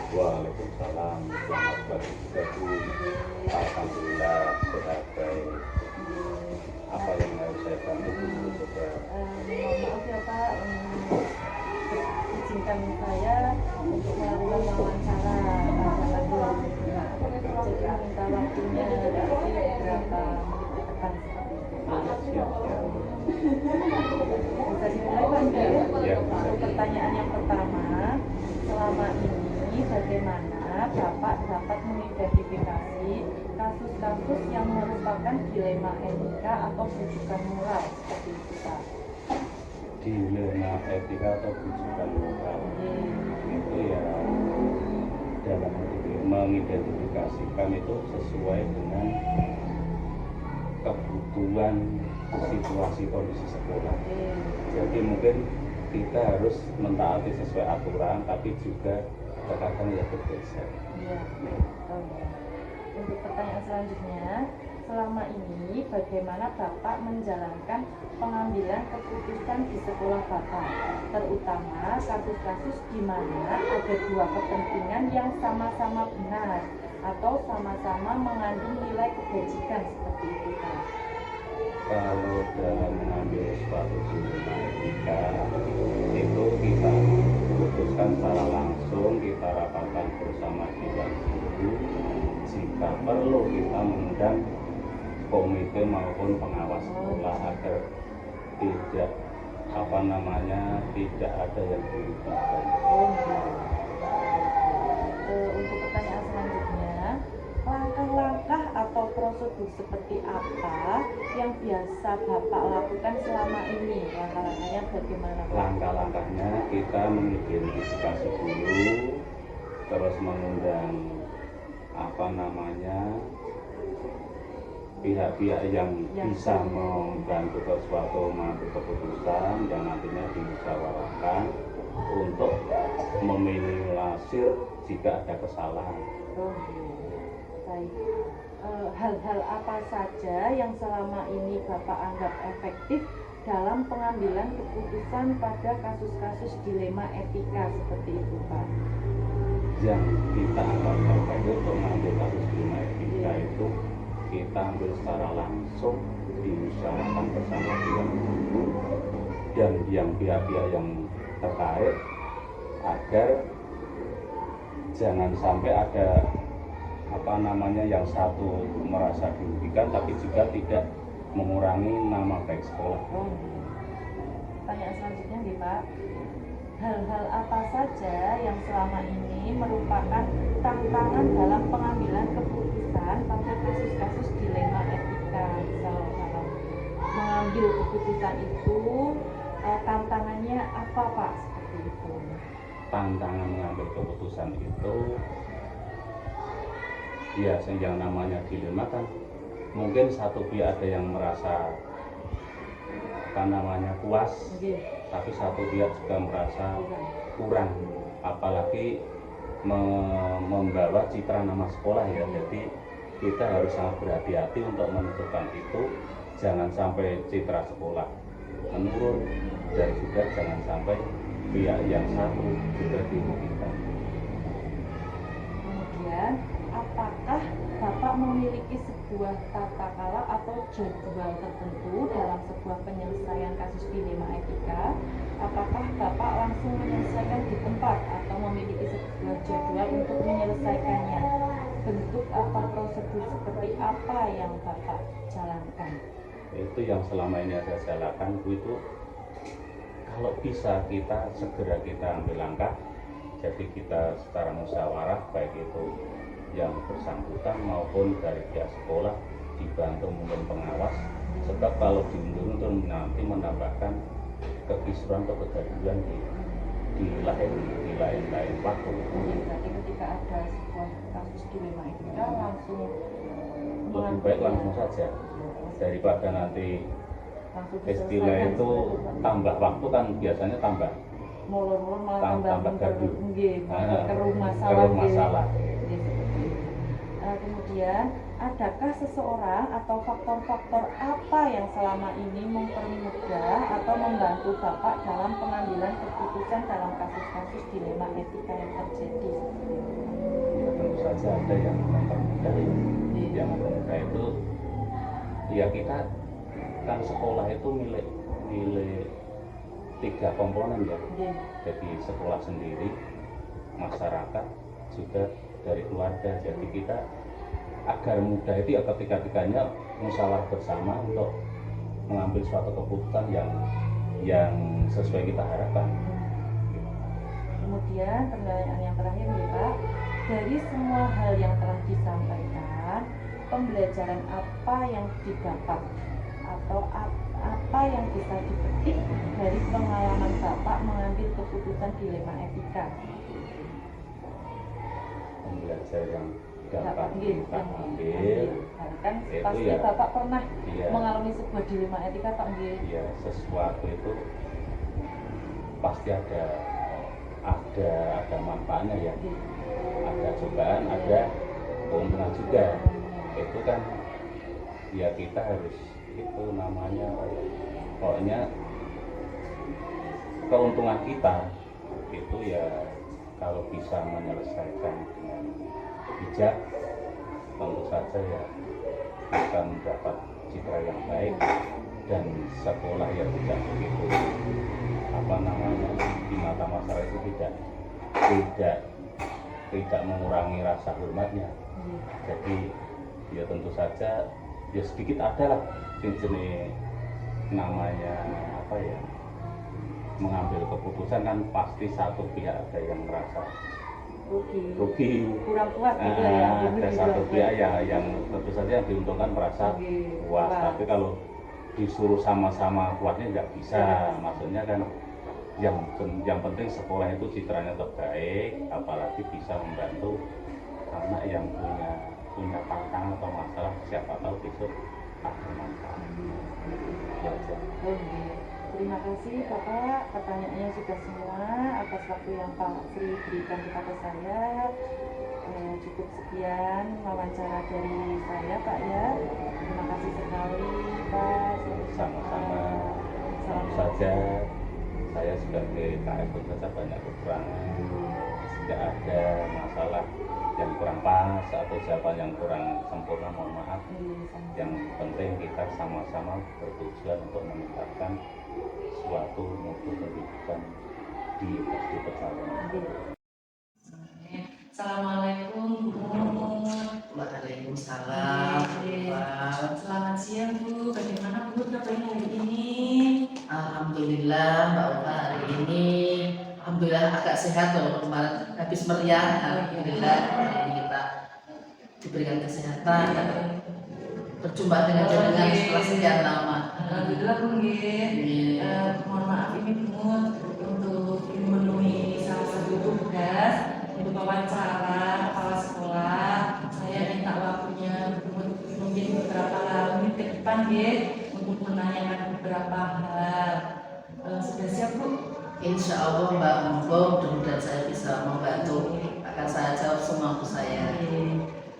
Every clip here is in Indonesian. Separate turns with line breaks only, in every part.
Waalaikumsalam. Selamat pagi juga Bu. Alhamdulillah sehat baik. Apa yang harus saya bantu Bu? Coba.
Mohon maaf ya Pak, izinkan saya untuk melakukan wawancara pada tanggal 25. Jadi minta waktunya dari beberapa menit ke depan seperti itu.
Siap.
Bisa dimulai Pak?
Ya.
Untuk pertanyaan yang pertama, selama ini bagaimana Bapak dapat mengidentifikasi kasus-kasus yang merupakan dilema etika atau rujukan moral seperti itu Pak?
Dilema etika atau rujukan moral itu ya dalam mengidentifikasikan itu sesuai dengan kebutuhan situasi kondisi sekolah. Jadi mungkin kita harus mentaati sesuai aturan, tapi juga terkadang ya bergeser.
Iya. Untuk pertanyaan selanjutnya, selama ini bagaimana Bapak menjalankan pengambilan keputusan di sekolah Bapak, terutama kasus-kasus di mana ada dua kepentingan yang sama-sama benar atau sama-sama mengandung nilai kebajikan seperti itu Pak?
Kalau dalam mengambil suatu dilema etika itu kita putuskan secara langsung, kita rapatkan bersama dewan guru. Jika perlu kita mengundang komite maupun pengawas sekolah agar tidak tidak ada yang dirugikan.
Untuk pertanyaan selanjutnya, langkah-langkah atau prosedur seperti apa yang biasa Bapak lakukan selama ini? Langkah-langkahnya bagaimana Pak?
Langkah-langkahnya kita mengidentifikasi dulu, terus mengundang pihak-pihak yang bisa membantu ke suatu mengambil keputusan yang nantinya dimusyawarahkan untuk meminimalisir jika ada kesalahan.
Baik. Hal-hal apa saja yang selama ini Bapak anggap efektif dalam pengambilan keputusan pada kasus-kasus dilema etika seperti itu Pak?
Yang kita anggap efektif untuk mengambil kasus dilema etika itu kita ambil secara langsung, dimusyawarahkan bersama dewan guru dan yang pihak-pihak yang terkait agar jangan sampai ada yang satu merasa dirugikan tapi juga tidak mengurangi nama baik sekolah.
Pertanyaan selanjutnya nih Pak, hal-hal apa saja yang selama ini merupakan tantangan dalam pengambilan keputusan pada kasus-kasus dilema etika? Misal kalau mengambil keputusan itu tantangannya apa Pak? Seperti itu.
Tantangan mengambil keputusan itu ya yang namanya dilema kan mungkin satu pihak ada yang merasa puas, tapi satu pihak juga merasa kurang, apalagi membawa citra nama sekolah ya. Jadi kita harus sangat berhati-hati untuk menentukan itu, jangan sampai citra sekolah menurun dan juga jangan sampai pihak yang satu juga dirugikan.
Kemudian, apakah Bapak memiliki sebuah tata cara atau jadwal tertentu dalam sebuah penyelesaian kasus dilema etika? Apakah Bapak langsung menyelesaikan di tempat atau memiliki sebuah jadwal untuk menyelesaikannya? Bentuk atau prosedur seperti apa yang Bapak jalankan?
Itu yang selama ini saya jalankan itu kalau bisa kita segera ambil langkah. Jadi kita secara musyawarah baik itu yang bersangkutan maupun dari pihak sekolah dibantu mungkin pengawas, sebab kalau diundur nanti menambahkan kekisruhan atau kegaduhan di lain waktu.
Jadi ketika ada sebuah kasus dilema etika langsung
lebih baik langsung saja daripada nanti istilah itu tambah waktu kan biasanya tambah
molor-molor malah tambah
gaduh,
keruh masalah. Kemudian, adakah seseorang atau faktor-faktor apa yang selama ini mempermudah atau membantu Bapak dalam pengambilan keputusan dalam kasus-kasus dilema etika yang terjadi?
saja ada yang mempermudah. Yang mempermudah itu ya kita kan sekolah itu milik 3 komponen ya. Jadi sekolah sendiri, masyarakat, juga dari keluarga. Jadi kita agar mudah itu ya ketika-tikanya musyawarah bersama untuk mengambil suatu keputusan yang sesuai kita harapkan.
Kemudian pertanyaan yang terakhir nih Pak, dari semua hal yang telah disampaikan, pembelajaran apa yang didapat atau apa yang bisa dipetik dari pengalaman Bapak mengambil keputusan dilema etika?
Pembelajaran yang dapat
Iya,
kita ambil
kan
itu
pasti
ya,
Bapak pernah
iya,
mengalami sebuah dilema etika Pak nggih?
ya sesuatu itu pasti ada manfaatnya ya, ada cobaan, ada keuntungan juga. Itu kan ya kita harus itu namanya pokoknya keuntungan kita itu ya kalau bisa menyelesaikan dengan bijak, tentu saja ya akan mendapat citra yang baik dan sekolah yang tidak begitu di mata masyarakat itu tidak mengurangi rasa hormatnya. Jadi ya tentu saja ya sedikit ada lah jenis namanya mengambil keputusan kan pasti satu pihak ada yang merasa rugi,
kurang puas gitu ya.
Ada satu pihak yang tentu saja yang diuntungkan merasa puas. Tapi kalau disuruh sama-sama puasnya nggak bisa. Maksudnya kan yang penting sekolah itu citranya terbaik, apalagi bisa membantu anak yang punya tantangan atau masalah, siapa tahu besok ada manfaat.
Terima kasih Bapak, pertanyaannya sudah semua. Atas waktu yang Pak Sri berikan kepada saya, cukup sekian wawancara dari saya Pak ya. Terima kasih sekali Pak.
Sama-sama. Salam saja. Saya sebagai KF saja banyak kekurangan. Jika ada masalah yang kurang pas atau jawaban yang kurang sempurna, mohon maaf. Yang penting kita sama-sama bertujuan untuk meningkatkan suatu mutu pendidikan di SD Pecalang.
Assalamualaikum Bu.
Waalaikumsalam.
Selamat siang Bu. Bagaimana Bu kabarnya hari ini?
Alhamdulillah Mbak Upa, hari ini alhamdulillah agak sehat loh. Kemarin habis meriah, alhamdulillah hari ini kita diberikan kesehatan dan berjumpa dengan jenengan setelah sekian lama.
Alhamdulillah Bu nggih. Mohon maaf ini Bu untuk memenuhi salah satu tugas untuk wawancara kepala sekolah. Saya minta waktunya mungkin beberapa menit ke depan nggih untuk menanyakan beberapa hal. Sudah siap Bu?
Insya Allah Mbak Monggo, mudah-mudahan saya bisa membantu. Akan saya jawab semua Bu saya.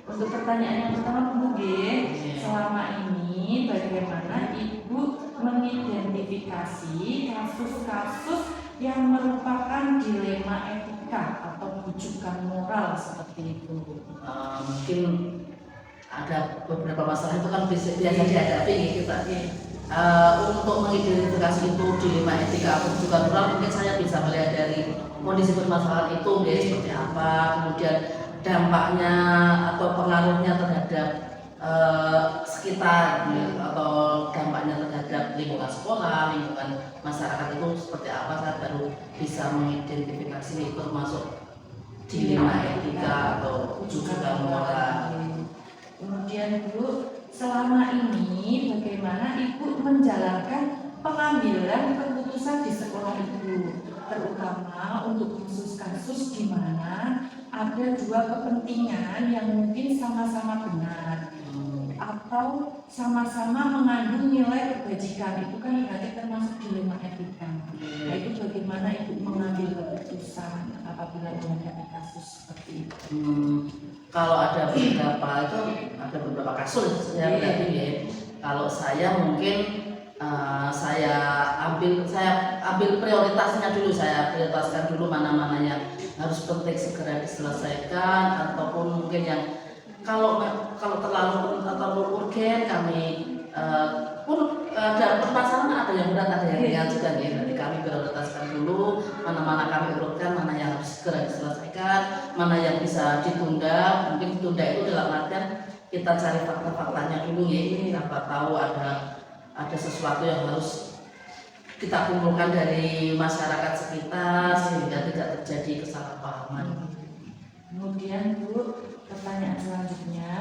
Untuk pertanyaan yang pertama Bu selama ini bagaimana Ibu mengidentifikasi kasus-kasus yang merupakan dilema etika atau bujukan moral seperti itu?
Mungkin ada beberapa masalah itu kan biasa dihadapi gitu Pak. Untuk mengidentifikasi itu dilema etika atau bujukan moral, mungkin saya bisa melihat dari kondisi permasalahan itu seperti apa, kemudian dampaknya atau pengaruhnya terhadap sekitar atau dampaknya terhadap lingkungan sekolah, lingkungan masyarakat itu seperti apa, saya baru bisa mengidentifikasi itu termasuk dilema etika atau bujukan moral.
Kemudian Bu, selama ini bagaimana Ibu menjalankan pengambilan keputusan di sekolah itu, terutama untuk kasus-kasus di mana ada dua kepentingan yang mungkin sama-sama benar atau sama-sama mengandung nilai kebajikan, itu kan berarti termasuk dilema etika. Nah, itu bagaimana Ibu mengambil keputusan apabila menghadapi kasus seperti itu?
Kalau ada beberapa kasus ya berarti ya. Kalau saya mungkin saya ambil prioritasnya dulu, saya prioritaskan dulu mana-mana yang harus penting segera diselesaikan, ataupun mungkin yang kalau terlalu urgen kami pun ada permasalahan, ada yang berat, ada yang ringan juga nih. Nanti kami prioritaskan dulu mana kami urutkan, mana yang harus segera diselesaikan, mana yang bisa ditunda. Mungkin ditunda itu dalam artian kita cari fakta-faktanya dulu ya. Siapa tahu ada sesuatu yang harus kita kumpulkan dari masyarakat sekitar sehingga tidak terjadi kesalahpahaman.
Kemudian Bu, pertanyaan selanjutnya,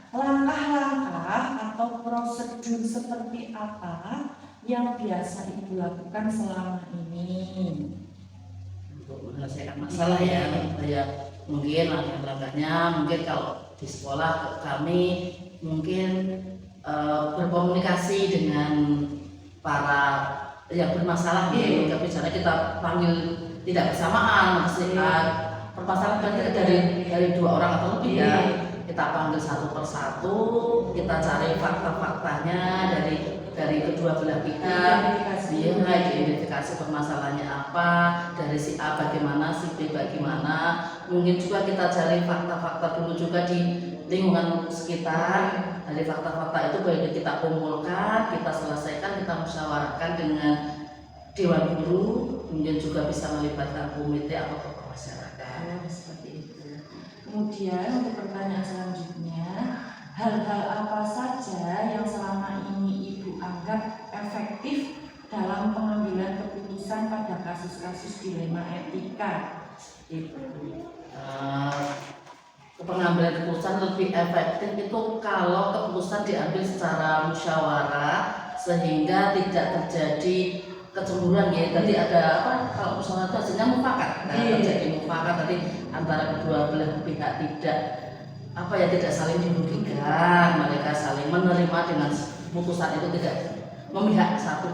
langkah-langkah atau prosedur seperti apa yang biasa Ibu lakukan selama ini
untuk menyelesaikan masalah ya mungkin langkah-langkahnya, mungkin kalau di sekolah kami mungkin berkomunikasi dengan para yang bermasalah gitu. Tapi misalnya kita panggil tidak bersamaan, maksudnya permasalahan kan dari 2 orang atau lebih ya, kita panggil satu persatu, kita cari fakta-faktanya dari kedua belah pihak, diidentifikasi permasalahannya apa, dari si A bagaimana, si B bagaimana. Mungkin juga kita cari fakta-fakta dulu juga di lingkungan sekitar. Dari fakta-fakta itu baru kita kumpulkan, kita selesaikan, kita musyawarahkan dengan dewan guru, mungkin juga bisa melibatkan komite atau tokoh masyarakat.
Seperti itu. Kemudian untuk pertanyaan selanjutnya, hal-hal apa saja yang selama ini Ibu anggap efektif dalam pengambilan keputusan pada kasus-kasus dilema etika?
Pengambilan keputusan lebih efektif itu kalau keputusan diambil secara musyawarah sehingga tidak terjadi kecemburuan ya. Tadi ada apa, kalau musyawarah itu hasilnya mufakat, terjadi mufakat tadi antara kedua belah pihak tidak saling dirugikan, mereka saling menerima dengan putusan itu, tidak memihak satu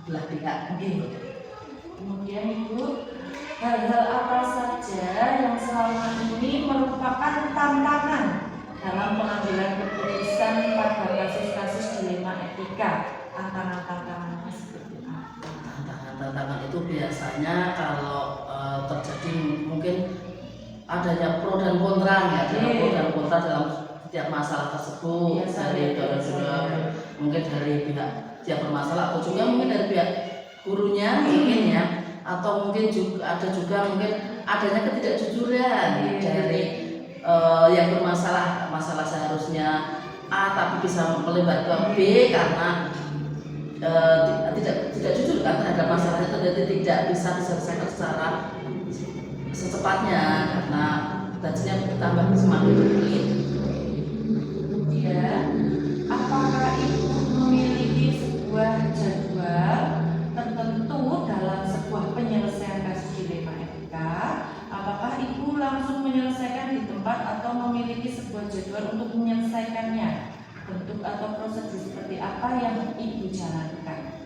belah pihak.
Kemudian Ibu, hal-hal apa saja yang selama ini merupakan tantangan dalam pengambilan keputusan pada kasus-kasus dilema etika? Tantangan-tantangannya seperti apa?
Tantangan itu biasanya kalau terjadi mungkin adanya pro dan kontra ya, pro dan kontra dalam setiap masalah tersebut, mungkin dari pihak yang bermasalah atau juga mungkin dari pihak gurunya mungkin ya, atau mungkin juga mungkin adanya ketidakjujuran dari yang bermasalah. Masalah seharusnya A tapi bisa melebar ke B karena tidak jujur kan terhadap masalah itu, jadi tidak bisa diselesaikan secara secepatnya karena bajunya bertambah semakin sulit.
Kemudian, apakah Ibu memiliki sebuah jadwal tertentu dalam sebuah penyelesaian kasus dilema etika? Apakah Ibu langsung menyelesaikan di tempat atau memiliki sebuah jadwal untuk menyelesaikannya? Bentuk atau prosedur seperti apa yang Ibu jalankan?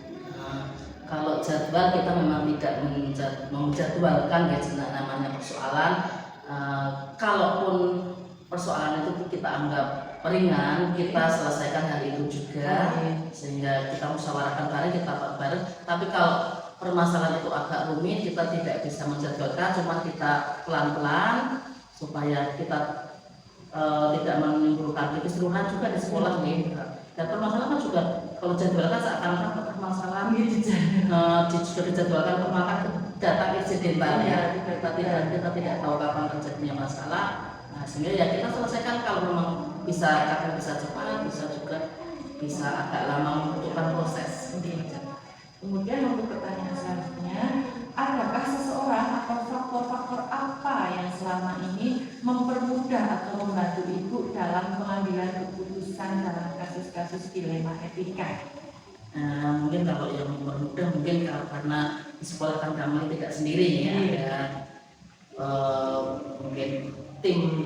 Kalau jadwal kita memang tidak menjadwalkan ya, namanya persoalan. Kalaupun persoalan itu kita anggap ringan, kita selesaikan hari itu juga, sehingga kita musyawarahkan bareng, kita bareng. Tapi kalau permasalahan itu agak rumit, kita tidak bisa menjadwalkan, cuma kita pelan-pelan supaya kita tidak menimbulkan kekisruhan juga di sekolah nih. Dan permasalahan juga kalau jadwalkan seakan-akan permasalahan sudah dijadwalkan permasalahan datang insidental ya. Kita tidak tahu kapan terjadinya masalah. Nah, sehingga ya kita selesaikan kalau memang kadang bisa cepat, bisa juga bisa agak lama membutuhkan proses.
Kemudian untuk pertanyaan selanjutnya, adakah seseorang atau faktor-faktor apa yang selama ini mempermudah atau membantu Ibu dalam pengambilan keputusan dalam kasus-kasus dilema etika?
Mungkin kalau yang mempermudah mungkin karena di sekolah kan kami tidak sendiri ya, ada mungkin tim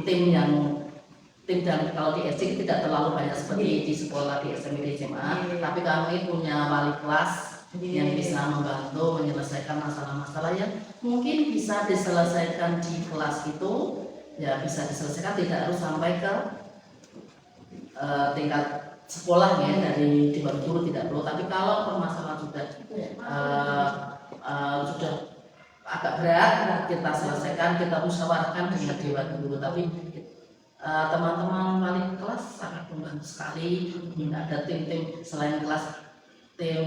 dan kalau di SD tidak terlalu banyak seperti di sekolah di SMP di SMA, tapi kami punya wali kelas yang bisa membantu menyelesaikan masalah-masalah yang mungkin bisa diselesaikan di kelas itu, ya bisa diselesaikan, tidak harus sampai ke tingkat sekolah ya, dari dewan guru tidak perlu. Tapi kalau permasalahan sudah agak berat kita selesaikan, kita musyawarahkan dengan dewan guru. Tapi teman-teman wali kelas sangat membantu sekali. Ada tim-tim selain kelas, tim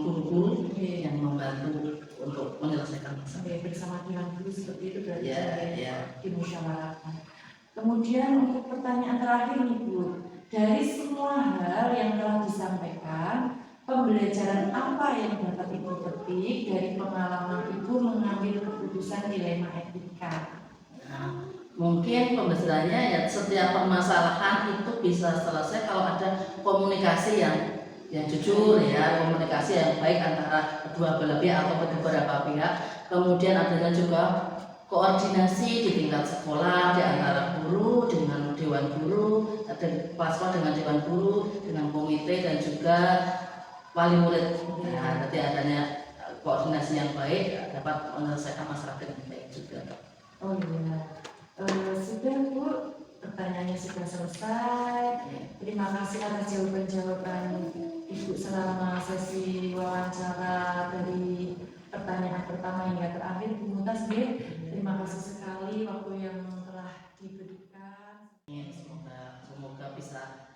guru-guru yang membantu untuk menyelesaikan masalah.
Bersama dewan guru seperti itu berarti dimusyawarahkan. Kemudian untuk pertanyaan terakhir nih Bu, dari semua hal yang telah disampaikan, pembelajaran apa yang dapat Ibu petik dari pengalaman Ibu mengambil keputusan dilema etika?
Nah, mungkin pembelajarannya ya setiap permasalahan itu bisa selesai kalau ada komunikasi yang jujur ya, komunikasi yang baik antara kedua belah pihak atau beberapa pihak. Kemudian adanya juga koordinasi di tingkat sekolah di antara guru dengan dewan guru, kelas dengan dewan guru, dengan komite dan juga wali murid. Nah, nanti adanya koordinasi yang baik dapat menyelesaikan masalah dengan baik juga.
Oh iya, sudah Bu, pertanyaannya sudah selesai. Terima kasih atas jawaban-jawaban Ibu selama sesi wawancara dari pertanyaan pertama hingga terakhir. Bu Mutas, terima kasih sekali waktu yang telah diberikan.
Semoga bisa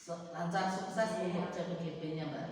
lancar sukses untuk CPGP-nya Mbak.